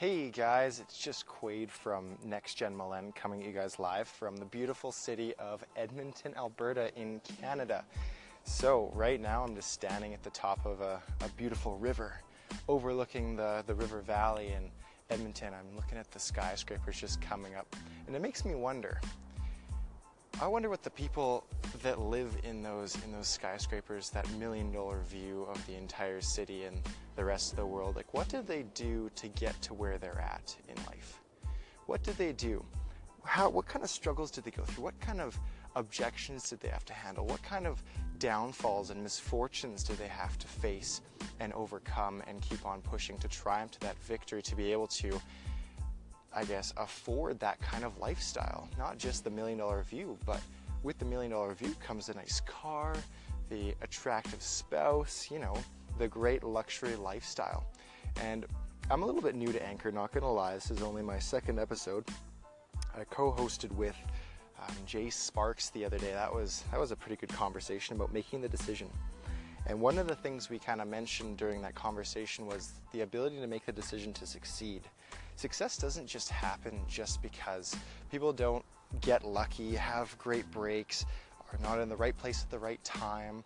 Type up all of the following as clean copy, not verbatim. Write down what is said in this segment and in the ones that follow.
Hey guys, it's just Quaid from Next Gen Milen coming at you guys live from the beautiful city of Edmonton, Alberta in Canada. So right now I'm just standing at the top of a beautiful river overlooking the river valley in Edmonton. I'm looking at the skyscrapers just coming up, and it makes me wonder. I wonder what the people that live in those skyscrapers, that $1 million view of the entire city and the rest of the world, like what did they do to get to where they're at in life? What did they do? What kind of struggles did they go through? What kind of objections did they have to handle? What kind of downfalls and misfortunes did they have to face and overcome and keep on pushing to triumph to that victory, to be able to, I guess, afford that kind of lifestyle? Not just the $1 million view, but with the $1 million view comes a nice car, the attractive spouse, the great luxury lifestyle. And I'm a little bit new to Anchor, not gonna lie. This is only my second episode. I co-hosted with Jay Sparks the other day. That was a pretty good conversation about making the decision. And one of the things we kind of mentioned during that conversation was the ability to make the decision to succeed. Success doesn't just happen just because people don't get lucky, have great breaks, are not in the right place at the right time.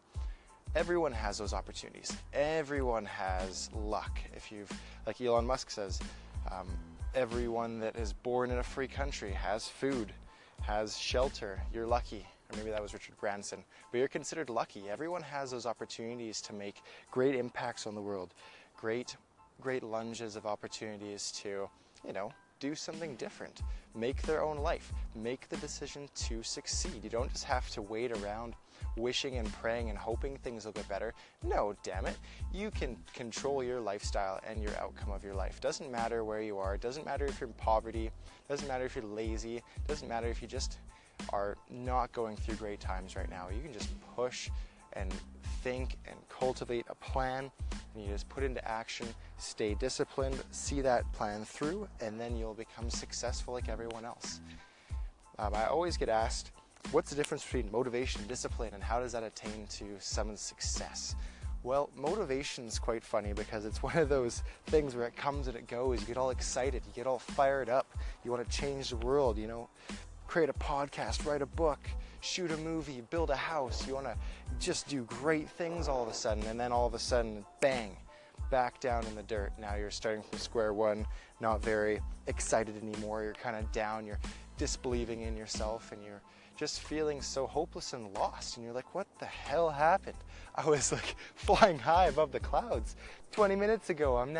Everyone has those opportunities. Everyone has luck. Like Elon Musk says, everyone that is born in a free country has food, has shelter. You're lucky. Or maybe that was Richard Branson. But you're considered lucky. Everyone has those opportunities to make great impacts on the world. Great lunges of opportunities to, do something different. Make their own life. Make the decision to succeed. You don't just have to wait around wishing and praying and hoping things will get better. No, damn it. You can control your lifestyle and your outcome of your life. Doesn't matter where you are. Doesn't matter if you're in poverty. Doesn't matter if you're lazy. Doesn't matter if you just are not going through great times right now. You can just push and think and cultivate a plan, and you just put into action, stay disciplined, see that plan through, and then you'll become successful like everyone else. I always get asked, what's the difference between motivation and discipline, and how does that attain to someone's success? Well, motivation's quite funny because it's one of those things where it comes and it goes. You get all excited, you get all fired up, you want to change the world, create a podcast, write a book, shoot a movie, build a house. You want to just do great things all of a sudden, and then all of a sudden, bang, back down in the dirt. Now you're starting from square one, not very excited anymore. You're kind of down, you're disbelieving in yourself, and you're just feeling so hopeless and lost. And you're like, what the hell happened? I was like flying high above the clouds 20 minutes ago. I'm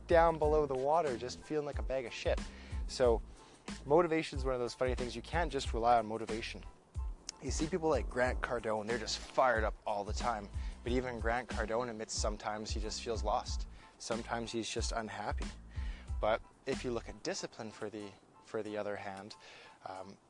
down below the water, just feeling like a bag of shit. So motivation is one of those funny things. You can't just rely on motivation. You see people like Grant Cardone, they're just fired up all the time. But even Grant Cardone admits sometimes he just feels lost. Sometimes he's just unhappy. But if you look at discipline for the other hand,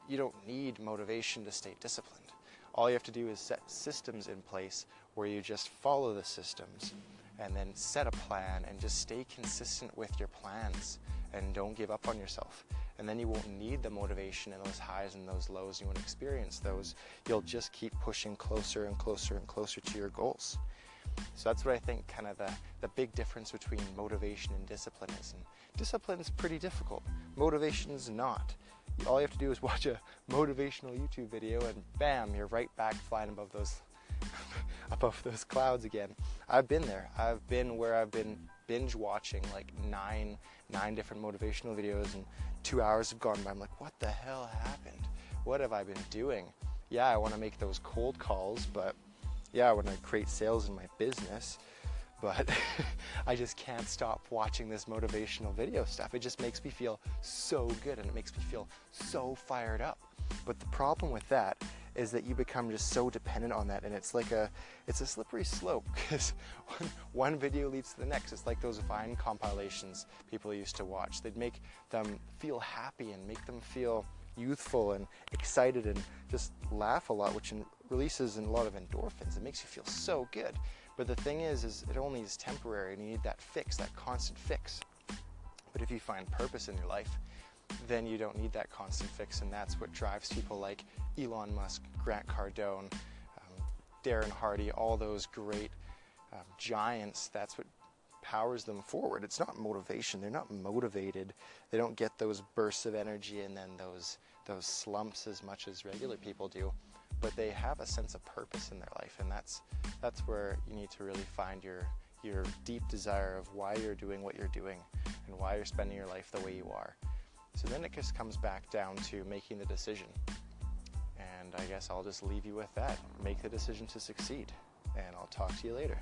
you don't need motivation to stay disciplined. All you have to do is set systems in place where you just follow the systems and then set a plan and just stay consistent with your plans and don't give up on yourself. And then you won't need the motivation and those highs and those lows. You won't experience those. You'll just keep pushing closer and closer and closer to your goals. So that's what I think kind of the big difference between motivation and discipline is. And discipline is pretty difficult. Motivation is not. All you have to do is watch a motivational YouTube video and bam, you're right back flying above those clouds again. I've been there. I've been where I've been binge watching like nine different motivational videos, and 2 hours have gone by. I'm like, what the hell happened? What have I been doing? Yeah, I want to make those cold calls, but yeah, I want to create sales in my business, but I just can't stop watching this motivational video stuff. It just makes me feel so good, and it makes me feel so fired up. But the problem with that is that you become just so dependent on that, and it's a slippery slope, because one video leads to the next. It's like those Vine compilations people used to watch. They'd make them feel happy and make them feel youthful and excited and just laugh a lot, which releases a lot of endorphins. It makes you feel so good. But the thing is it only is temporary, and you need that fix, that constant fix. But if you find purpose in your life, then you don't need that constant fix, and that's what drives people like Elon Musk, Grant Cardone, Darren Hardy, all those great giants. That's what powers them forward. It's not motivation. They're not motivated. They don't get those bursts of energy and then those slumps as much as regular people do. But they have a sense of purpose in their life, and that's where you need to really find your deep desire of why you're doing what you're doing and why you're spending your life the way you are. So then it just comes back down to making the decision. And I guess I'll just leave you with that. Make the decision to succeed, and I'll talk to you later.